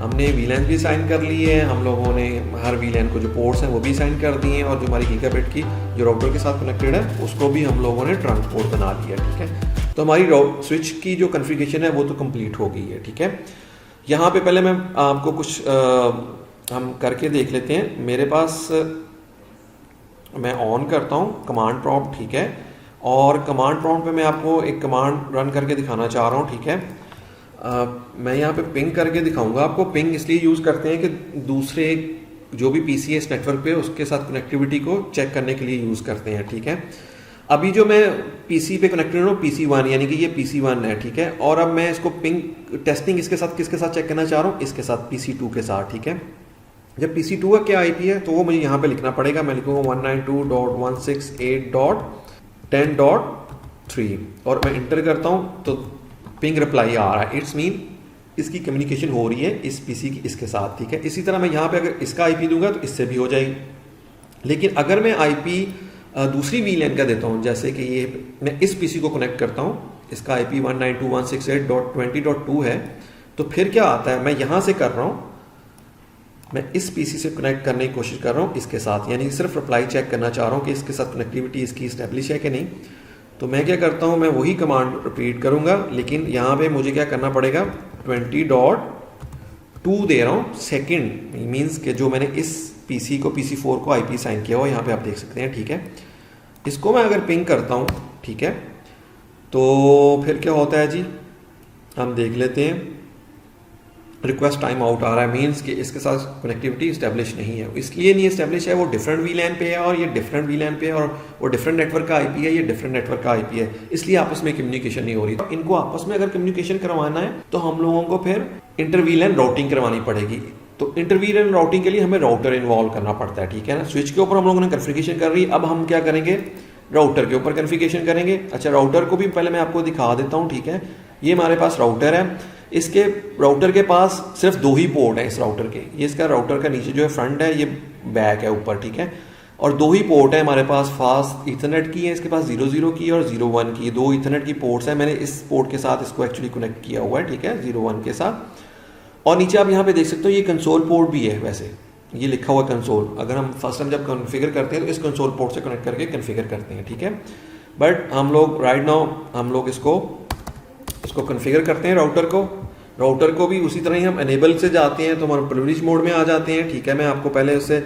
हमने वीलैन भी साइन कर ली है, हम लोगों ने हर वीलैन को जो पोर्ट्स हैं वो भी साइन कर दिए हैं, और जो हमारी गीगाबिट की जो राउटर के साथ कनेक्टेड है उसको भी हम लोगों ने ट्रंक पोर्ट बना लिया। ठीक है, तो हमारी स्विच की जो कॉन्फ़िगरेशन है वो तो कंप्लीट हो गई है। ठीक है, यहाँ पे पहले मैं आपको कुछ हम करके देख लेते हैं। मेरे पास मैं ऑन करता हूँ कमांड प्रॉम्प्ट। ठीक है, और कमांड प्रॉम्प्ट पे मैं आपको एक कमांड रन करके दिखाना चाह रहा हूँ। ठीक है, मैं यहाँ पे पिंग करके दिखाऊंगा आपको। पिंग इसलिए यूज़ करते हैं कि दूसरे जो भी पीसी है इस नेटवर्क पे उसके साथ कनेक्टिविटी को चेक करने के लिए यूज़ करते हैं। ठीक है, अभी जो मैं पीसी पे कनेक्टेड हूँ PC1 यानी कि ये PC1 है। ठीक है, और अब मैं इसको पिंग टेस्टिंग इसके साथ किसके साथ चेक करना चाह रहा हूँ, इसके साथ PC2 के साथ। ठीक है, जब PC2 का क्या IP है तो वो मुझे यहाँ पे लिखना पड़ेगा। मैं लिखूँगा 192.168.10.3 और मैं इंटर करता हूँ तो पिंग रिप्लाई आ रहा है। इट्स मीन इसकी कम्युनिकेशन हो रही है इस पीसी की इसके साथ। ठीक है, इसी तरह मैं यहाँ पे अगर इसका IP दूंगा तो इससे भी हो जाएगी। लेकिन अगर मैं IP दूसरी वीलैन का देता हूँ, जैसे कि ये मैं इस पीसी को कनेक्ट करता हूँ, इसका IP 192.168.20.2 है, तो फिर क्या आता है, मैं यहाँ से कर रहा हूँ, मैं इस पीसी से कनेक्ट करने की कोशिश कर रहा हूँ इसके साथ, यानी सिर्फ रिप्लाई चेक करना चाह रहा हूँ कि इसके साथ कनेक्टिविटी इसकी इस्टेब्लिश है कि नहीं। तो मैं क्या करता हूँ, मैं वही कमांड रिपीट करूँगा, लेकिन यहाँ पे मुझे क्या करना पड़ेगा, 20.2 दे रहा हूँ सेकेंड, मीन्स कि जो मैंने इस पीसी को PC4 को IP साइन किया हुआ, यहाँ पे आप देख सकते हैं। ठीक है, इसको मैं अगर पिंग करता हूँ, ठीक है, तो फिर क्या होता है जी, हम देख लेते हैं। रिक्वेस्ट टाइम आउट आ रहा है, मीन्स कि इसके साथ कनेक्टिविटी इस्टेब्लिश नहीं है। इसलिए नहीं इस्टेब्लिश है, वो डिफरेंट वीलैन पे है और ये डिफरेंट वीलैन पे है, और वो डिफरेंट नेटवर्क का IP है, ये डिफरेंट नेटवर्क का IP है, इसलिए आपस में कम्युनिकेशन नहीं हो रही। तो इनको आपस में अगर कम्युनिकेशन करवाना है तो हम लोगों को फिर इंटरवीलैन राउटिंग करवानी पड़ेगी। तो इंटरवीलैन राउटिंग के लिए हमें राउटर इन्वॉल्व करना पड़ता है। ठीक है ना, स्विच के ऊपर हम लोगों ने कॉन्फ़िगरेशन कर रही है, अब हम क्या करेंगे, राउटर के ऊपर कॉन्फ़िगरेशन करेंगे। अच्छा, राउटर को भी पहले मैं आपको दिखा देता हूँ। ठीक है, ये हमारे पास राउटर है, इसके राउटर के पास सिर्फ 2 ही पोर्ट हैं इस राउटर के। ये इसका राउटर का नीचे जो है फ्रंट है, ये बैक है ऊपर। ठीक है, और 2 ही पोर्ट है हमारे पास, फास्ट ईथरनेट की है इसके पास 00 की और 01 की, 2 ईथरनेट की पोर्ट्स हैं। मैंने इस पोर्ट के साथ इसको एक्चुअली कनेक्ट किया हुआ है। ठीक है, 01 के साथ। और नीचे आप यहाँ पे देख सकते हो ये कंसोल पोर्ट भी है, वैसे ये लिखा हुआ कंसोल। अगर हम फर्स्ट टाइम जब कॉन्फ़िगर करते हैं तो इस कंसोल पोर्ट से कनेक्ट करके कॉन्फ़िगर करते हैं। ठीक है, बट हम लोग राइट नाउ हम लोग इसको कॉन्फ़िगर करते हैं राउटर को भी उसी तरह ही हम एनेबल से जाते हैं तो हम प्रिविलेज मोड में आ जाते हैं। ठीक है, मैं आपको पहले उससे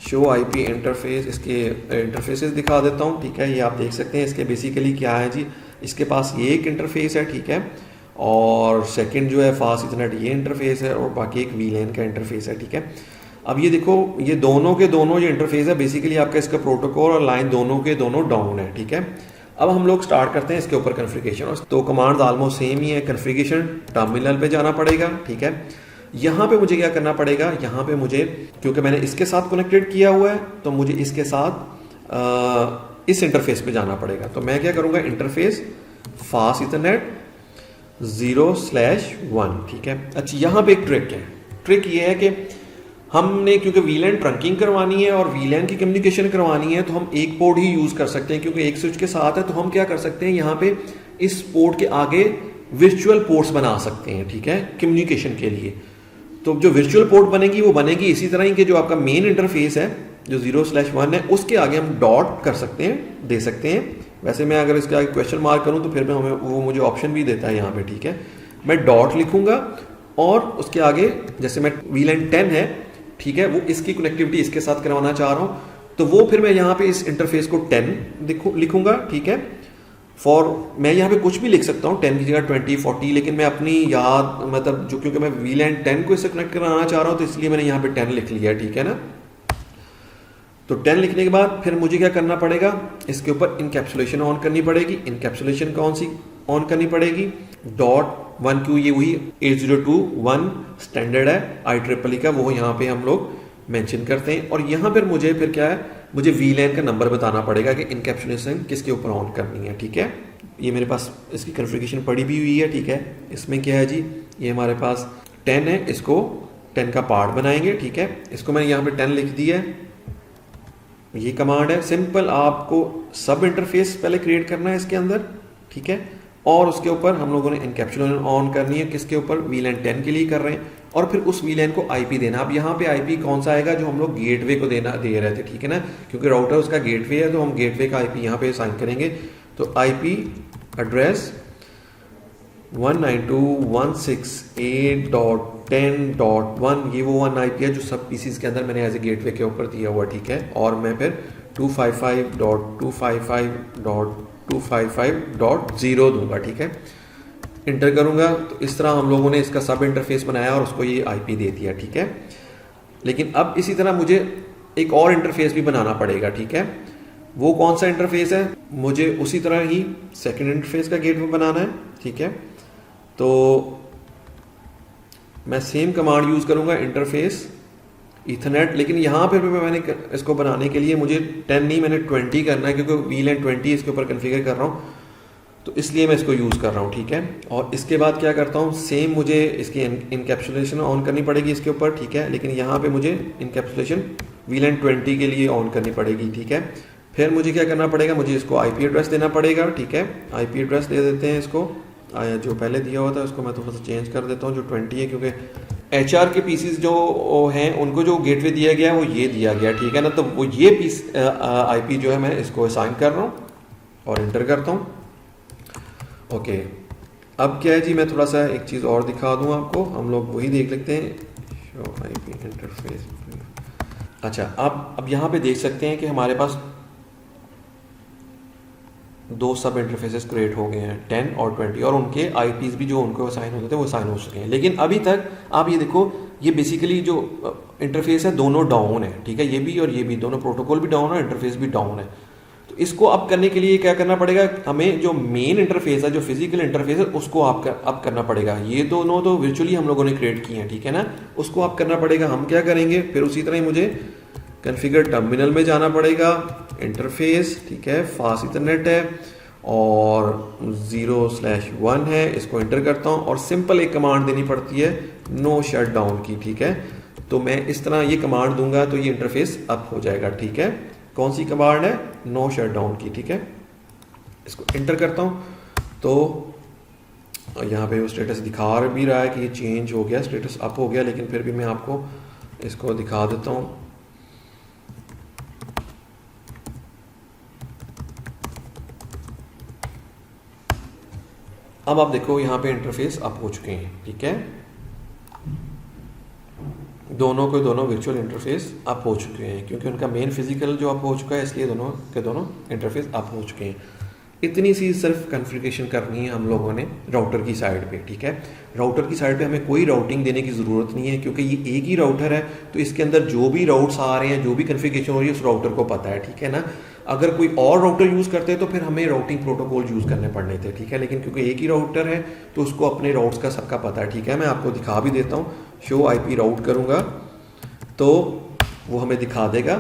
शो IP इंटरफेस, इसके इंटरफेसेस दिखा देता हूँ। ठीक है, ये आप देख सकते हैं इसके बेसिकली क्या है जी, इसके पास ये एक इंटरफेस है। ठीक है, और सेकंड जो है फास्ट इथरनेट ये इंटरफेस है, और बाकी एक वीलैन का इंटरफेस है। ठीक है, अब ये देखो, ये दोनों के दोनों ये इंटरफेस है, बेसिकली आपका इसका प्रोटोकॉल और लाइन दोनों के दोनों डाउन है। ठीक है, अब हम लोग स्टार्ट करते हैं इसके ऊपर कॉन्फ़िगरेशन। तो कमांड्स ऑलमोस्ट सेम ही है। कॉन्फ़िगरेशन टर्मिनल पे जाना पड़ेगा। ठीक है, यहाँ पे मुझे क्या करना पड़ेगा, यहाँ पे मुझे, क्योंकि मैंने इसके साथ कनेक्टेड किया हुआ है तो मुझे इसके साथ इस इंटरफेस पे जाना पड़ेगा। तो मैं क्या करूँगा, इंटरफेस फास्ट इथरनेट 0/1। ठीक है, अच्छा यहाँ पे एक ट्रिक है। ट्रिक ये है कि हमने क्योंकि वीलैन ट्रंकिंग करवानी है और वीलैन की कम्युनिकेशन करवानी है तो हम एक पोर्ट ही यूज़ कर सकते हैं, क्योंकि एक स्विच के साथ है। तो हम क्या कर सकते हैं, यहाँ पे इस पोर्ट के आगे वर्चुअल पोर्ट्स बना सकते हैं। ठीक है, कम्युनिकेशन के लिए। तो जो वर्चुअल पोर्ट बनेगी वो बनेगी इसी तरह ही कि जो आपका मेन इंटरफेस है जो 0/1 है उसके आगे हम डॉट कर सकते हैं, दे सकते हैं। वैसे मैं अगर इसके आगे क्वेश्चन मार्क करूँ तो फिर मैं हमें वो मुझे ऑप्शन भी देता है यहाँ पे। ठीक है, मैं डॉट लिखूंगा और उसके आगे जैसे मैं वीलैन 10 है, ठीक है, वो इसकी कनेक्टिविटी इसके साथ करवाना चाह रहा हूँ, तो वो फिर मैं यहाँ पे इस इंटरफेस को 10 लिखूंगा। ठीक है, मैं यहाँ पे कुछ भी लिख सकता हूँ, 10 की जगह 20, 40, लेकिन मैं अपनी याद मतलब जो, क्योंकि मैं वीलैन 10 को इससे कनेक्ट कराना चाह रहा हूँ तो इसलिए मैंने यहाँ पे 10 लिख लिया। ठीक है ना, तो 10 लिखने के बाद फिर मुझे क्या करना पड़ेगा, इसके ऊपर इनकैप्सुलेशन ऑन करनी पड़ेगी। इनकैप्सुलेशन कौन सी ऑन करनी पड़ेगी, .1Q, ये वही 8021 स्टैंडर्ड है IEEE का, वो यहाँ पे हम लोग मेंशन करते हैं। और यहाँ पर मुझे फिर क्या है, मुझे वीलैन का नंबर बताना पड़ेगा कि इनकैप्सुलेशन किसके ऊपर ऑन करनी है। ठीक है, ये मेरे पास इसकी कॉन्फ़िगरेशन पड़ी भी हुई है। ठीक है, इसमें क्या है जी, ये हमारे पास 10 है, इसको 10 का पार्ट बनाएंगे। ठीक है, इसको मैंने यहाँ पे 10 लिख दिया है। ये कमांड है सिंपल, आपको सब इंटरफेस पहले क्रिएट करना है इसके अंदर। ठीक है, और उसके ऊपर हम लोगों ने एनकैप्सुलेशन ऑन करनी है, किसके ऊपर, VLAN 10 के लिए कर रहे हैं, और फिर उस VLAN को IP देना। अब यहाँ पे IP कौन सा आएगा, जो हम लोग गेटवे को दे रहे थे, ठीक है ना, क्योंकि राउटर उसका गेटवे है, तो हम गेटवे का IP यहाँ पे असाइन करेंगे। तो IP एड्रेस 192.168.10.1, ये वो 1 IP है जो सब पीसीज के अंदर मैंने एज ए गेटवे के ऊपर दिया हुआ, ठीक है। और मैं फिर 255.255.255.0 दूंगा, ठीक है, इंटर करूंगा। तो इस तरह हम लोगों ने इसका सब इंटरफेस बनाया और उसको ये IP दे दिया, ठीक है। लेकिन अब इसी तरह मुझे एक और इंटरफेस भी बनाना पड़ेगा, ठीक है। वो कौन सा इंटरफेस है, मुझे उसी तरह ही सेकंड इंटरफेस का गेटवे बनाना है, ठीक है। तो मैं सेम कमांड यूज करूंगा, इंटरफेस इथरनेट, लेकिन यहाँ पर भी मैंने इसको बनाने के लिए मुझे 10 नहीं, मैंने 20 करना है, क्योंकि VLAN 20 इसके ऊपर कन्फिगर कर रहा हूँ, तो इसलिए मैं इसको यूज़ कर रहा हूँ, ठीक है। और इसके बाद क्या करता हूँ, सेम मुझे इसकी इनकैप्सुलेशन ऑन करनी पड़ेगी इसके ऊपर, ठीक है, लेकिन यहाँ पे मुझे इनकैप्सुलेशन VLAN 20 के लिए ऑन करनी पड़ेगी, ठीक है। फिर मुझे क्या करना पड़ेगा, मुझे इसको IP एड्रेस देना पड़ेगा, ठीक है। IP एड्रेस दे देते हैं इसको, जो पहले दिया हुआ था उसको मैं थोड़ा सा चेंज कर देता हूँ, जो 20 है, क्योंकि HR के पीसीज जो हैं उनको जो गेटवे दिया गया है वो ये दिया गया, ठीक है ना। तो वो ये पीस IP जो है मैं इसको असाइन कर रहा हूँ और इंटर करता हूँ। ओके, अब क्या है जी, मैं थोड़ा सा एक चीज़ और दिखा दूँ आपको, हम लोग वही देख लेते हैं, शो IP इंटरफेस। अच्छा, अब यहाँ पे देख सकते हैं कि हमारे पास 2 सब इंटरफेसेस क्रिएट हो गए हैं, 10 और 20, और उनके IPs भी जो उनको असाइन होते थे वो असाइन हो चुके हैं। लेकिन अभी तक आप ये देखो, ये बेसिकली जो इंटरफेस है दोनों डाउन है, ठीक है, ये भी और ये भी, दोनों प्रोटोकॉल भी डाउन है, इंटरफेस भी डाउन है। तो इसको अप करने के लिए क्या करना पड़ेगा, हमें जो मेन इंटरफेस है, जो फिजिकल इंटरफेस है, उसको अप करना पड़ेगा। ये दोनों तो वर्चुअली हम लोगों ने क्रिएट किए हैं, ठीक है ना, उसको अप करना पड़ेगा। हम क्या करेंगे, फिर उसी तरह ही मुझे कॉन्फ़िगर टर्मिनल में जाना पड़ेगा, इंटरफेस, ठीक है, फास्ट इथरनेट है और 0/1 है, इसको इंटर करता हूँ और सिंपल एक कमांड देनी पड़ती है, नो शट डाउन की, ठीक है। तो मैं इस तरह ये कमांड दूंगा तो ये इंटरफेस अप हो जाएगा, ठीक है। कौन सी कमांड है, नो शट डाउन की, ठीक है। इसको इंटर करता हूँ तो यहाँ पे वो स्टेटस दिखा भी रहा है कि ये चेंज हो गया, स्टेटस अप हो गया, लेकिन फिर भी मैं आपको इसको दिखा देता हूँ। अब आप देखो यहाँ पे इंटरफेस अप हो चुके हैं, ठीक है, दोनों के दोनों वर्चुअल इंटरफेस अप हो चुके हैं, क्योंकि उनका मेन फिजिकल जो अप हो चुका है, इसलिए दोनों के दोनों इंटरफेस अप हो चुके हैं। इतनी सी सिर्फ कॉन्फ़िगरेशन करनी है हम लोगों ने राउटर की साइड पे, ठीक है। राउटर की साइड पे हमें कोई राउटिंग देने की ज़रूरत नहीं है, क्योंकि ये एक ही राउटर है, तो इसके अंदर जो भी राउट्स आ रहे हैं, जो भी कॉन्फ़िगरेशन हो रही है, उस राउटर को पता है, ठीक है ना। अगर कोई और राउटर यूज़ करते हैं तो फिर हमें राउटिंग प्रोटोकॉल यूज़ करने पड़ने थे, ठीक है। लेकिन क्योंकि एक ही राउटर है तो उसको अपने राउट्स का सबका पता है, ठीक है। मैं आपको दिखा भी देता हूँ, शो IP राउट करूँगा तो वो हमें दिखा देगा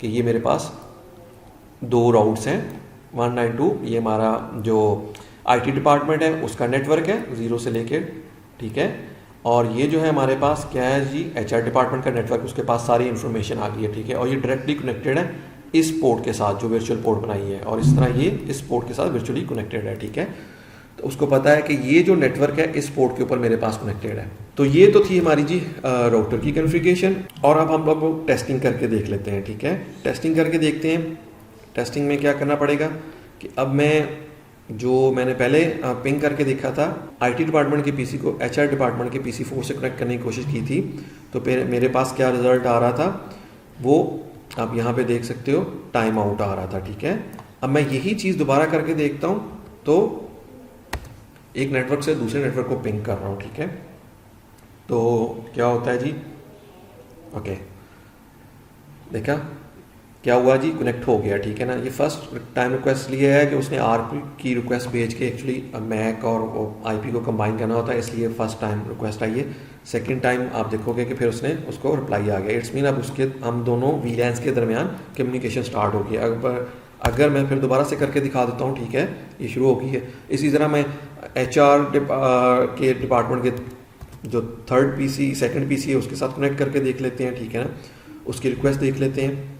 कि ये मेरे पास 2 राउट्स हैं, 192, ये हमारा जो IT डिपार्टमेंट है उसका नेटवर्क है 0 से लेके, ठीक है। और ये जो है हमारे पास क्या है जी, HR डिपार्टमेंट का नेटवर्क, उसके पास सारी इन्फॉर्मेशन आ गई है, ठीक है। और ये डायरेक्टली कनेक्टेड है इस पोर्ट के साथ, जो वर्चुअल पोर्ट बनाई है, और इस तरह ये इस पोर्ट के साथ वर्चुअली कनेक्टेड है, ठीक है। तो उसको पता है कि ये जो नेटवर्क है इस पोर्ट के ऊपर मेरे पास कनेक्टेड है। तो ये तो थी हमारी जी राउटर की कॉन्फ़िगरेशन। और अब हम लोग टेस्टिंग करके देख लेते हैं, ठीक है। टेस्टिंग करके देखते हैं। टेस्टिंग में क्या करना पड़ेगा कि अब मैं जो मैंने पहले पिंग करके देखा था IT डिपार्टमेंट के PC को HR डिपार्टमेंट के PC4 से कनेक्ट करने की कोशिश की थी, तो फिर मेरे पास क्या रिजल्ट आ रहा था, वो आप यहाँ पे देख सकते हो, टाइम आउट आ रहा था, ठीक है। अब मैं यही चीज़ दोबारा करके देखता हूँ तो एक नेटवर्क से दूसरे नेटवर्क को पिंग कर रहा हूँ, ठीक है। तो क्या होता है जी, ओके, देखा क्या हुआ जी, कनेक्ट हो गया, ठीक है ना। ये फर्स्ट टाइम रिक्वेस्ट लिए है कि उसने RP की रिक्वेस्ट भेज के एक्चुअली मैक और IP को कंबाइन करना होता है, इसलिए फर्स्ट टाइम रिक्वेस्ट आई है। सेकंड टाइम आप देखोगे कि फिर उसने उसको रिप्लाई आ गया, इट्स मीन अब उसके हम दोनों VLANs के दरमियान कम्युनिकेशन स्टार्ट हो गया। अगर मैं फिर दोबारा से करके दिखा देता हूँ, ठीक है, ये शुरू हो गई है। इसी तरह मैं HR के डिपार्टमेंट के जो थर्ड PC सेकंड PC है उसके साथ कनेक्ट करके देख लेते हैं, ठीक है ना, उसकी रिक्वेस्ट देख लेते हैं।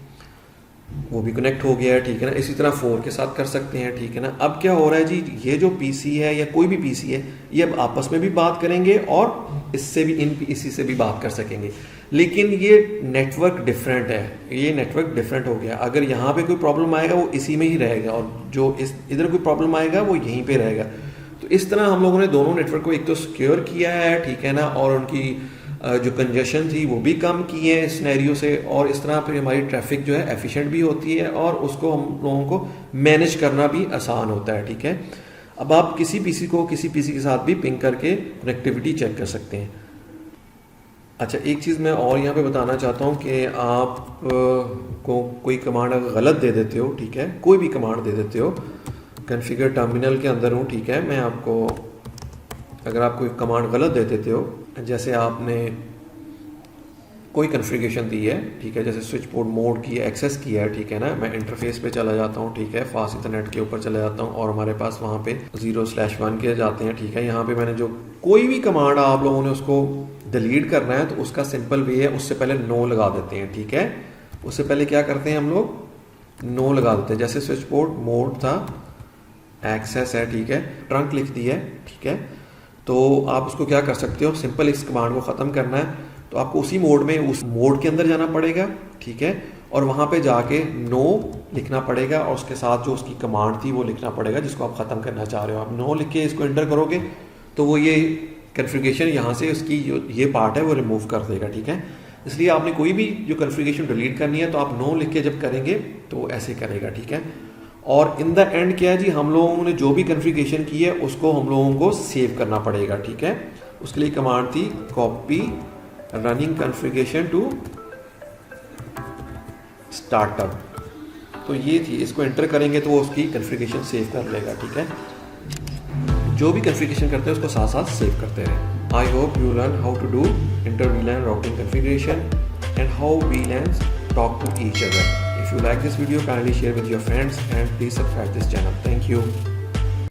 वो भी कनेक्ट हो गया है, ठीक है ना। इसी तरह 4 के साथ कर सकते हैं, ठीक है ना। अब क्या हो रहा है जी, ये जो पीसी है या कोई भी पीसी है, ये अब आपस में भी बात करेंगे और इससे भी इन पीसी से भी बात कर सकेंगे। लेकिन ये नेटवर्क डिफरेंट है, ये नेटवर्क डिफरेंट हो गया। अगर यहाँ पे कोई प्रॉब्लम आएगा वो इसी में ही रहेगा, और जो इधर कोई प्रॉब्लम आएगा वो यहीं पे रहेगा। तो इस तरह हम लोगों ने दोनों नेटवर्क को एक तो सिक्योर किया है, ठीक है ना, और उनकी जो कंजेशन थी वो भी कम की है इस सिनेरियो से, और इस तरह फिर हमारी ट्रैफिक जो है एफिशिएंट भी होती है और उसको हम लोगों को मैनेज करना भी आसान होता है, ठीक है। अब आप किसी पीसी को किसी पीसी के साथ भी पिंग करके कनेक्टिविटी चेक कर सकते हैं। अच्छा, एक चीज़ मैं और यहाँ पे बताना चाहता हूँ कि आप को कोई कमांड अगर गलत दे देते हो, ठीक है, कोई भी कमांड दे देते हो, कॉन्फ़िगर टर्मिनल के अंदर हूँ, ठीक है, मैं आपको अगर आप कोई कमांड गलत दे देते हो, जैसे आपने कोई कॉन्फ़िगरेशन दी है, ठीक है, जैसे स्विच बोर्ड मोड की एक्सेस किया है, ठीक है ना, मैं इंटरफेस पे चला जाता हूँ, ठीक है, फास्ट इंटरनेट के ऊपर चला जाता हूँ और हमारे पास वहाँ पे 0/1 के जाते हैं, ठीक है। यहाँ पे मैंने जो कोई भी कमांड आप लोगों ने उसको डिलीट करना है तो उसका सिंपल वे है, उससे पहले नो लगा देते हैं, ठीक है। उससे पहले क्या करते हैं हम लोग, नो लगा देते हैं। जैसे स्विच बोर्ड मोड था, एक्सेस है, ठीक है, ट्रंक लिख दी है, ठीक है, तो आप उसको क्या कर सकते हो, सिंपल इस कमांड को ख़त्म करना है तो आपको उसी मोड में उस मोड के अंदर जाना पड़ेगा, ठीक है, और वहाँ पे जाके नो लिखना पड़ेगा और उसके साथ जो उसकी कमांड थी वो लिखना पड़ेगा जिसको आप ख़त्म करना चाह रहे हो। आप नो लिख के इसको एंटर करोगे तो वो ये कॉन्फ़िगरेशन यहाँ से उसकी जो ये पार्ट है वो रिमूव कर देगा, ठीक है। इसलिए आपने कोई भी जो कॉन्फ़िगरेशन डिलीट करनी है तो आप नो लिख के जब करेंगे तो ऐसे करेगा, ठीक है। और इन द एंड क्या है जी, हम लोगों ने जो भी कॉन्फ़िगरेशन की है उसको हम लोगों को सेव करना पड़ेगा, ठीक है। उसके लिए कमांड थी copy running configuration to startup, तो ये थी, इसको एंटर करेंगे तो वो उसकी कॉन्फ़िगरेशन सेव कर लेगा, ठीक है। जो भी कॉन्फ़िगरेशन करते हैं उसको साथ साथ सेव करते रहें। I hope you learn how to do inter VLAN routing configuration and how VLANs talk to each other. If you like this video, kindly share with your friends and please subscribe this channel. Thank you.